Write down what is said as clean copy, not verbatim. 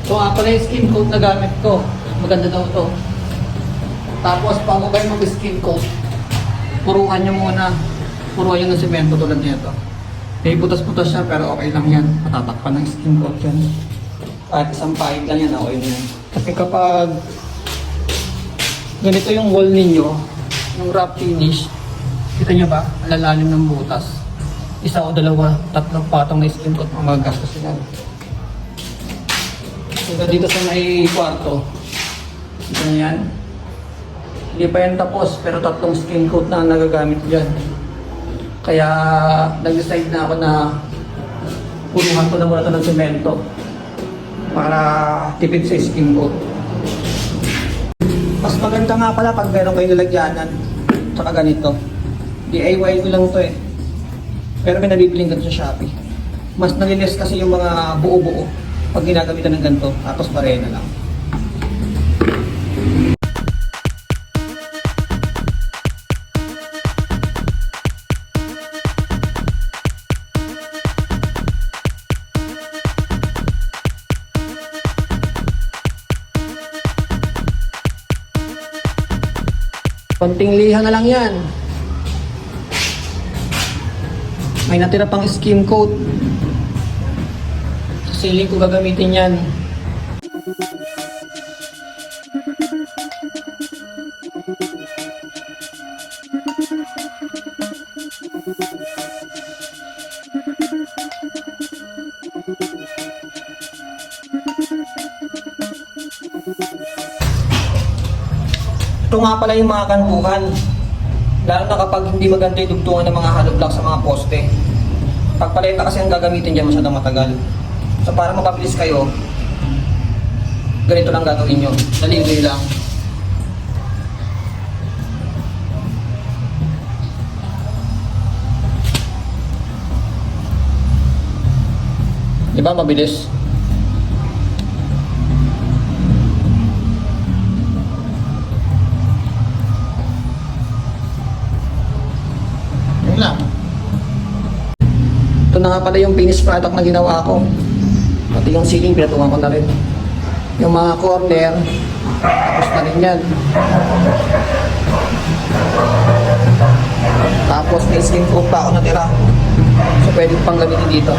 So nga pala yung skin coat na gamit ko. Maganda daw to. Tapos bago kayo mag-skin coat, puruhan nyo muna. Puruhan nyo ng semento tulad nito. May butas-butas siya pero okay lang yan. Matatakpan ng skin coat yan. Kahit isang pahig lang yan, okay na yan. Kasi kapag ganito yung wall ninyo, yung wrap finish, kita nyo ba? Ang lalalim ng butas. Isa o dalawa, tatlong patong na skin coat, magagastos yan. So dito sa may kwarto, kita nyo yan. Hindi pa yan tapos, pero tatlong skin coat na nagagamit dyan. Kaya nag-decide na ako na punuhan ko na muna ito ng semento para tipid sa skin coat. Mas maganda nga pala pag meron kayo nilagyanan tsaka ganito. DIY ko lang to eh. Pero may nabibiling ganito sa Shopee. Mas nalilis kasi yung mga buo-buo pag ginagamitan ng ganito, tapos pareha na lang. Konting liha na lang yan. May natira pang skim coat. Sa ceiling ko gagamitin yan. Ito nga pala yung mga kantuhan. Lalo na kapag hindi maganda yung dugtungan ng mga hollow block sa mga poste. Pagpaleta kasi ang gagamitin dyan masyadong matagal. So para mapabilis kayo, ganito lang gagawin nyo. Dali-dali lang. Diba mabilis? Lang. Ito na nga pala yung finished product na ginawa ko. Pati yung ceiling, pinatungan ko na rin. Yung mga corner, tapos na rin yan. Tapos may skin coat pa ako natira. So pwede pang gamitin dito.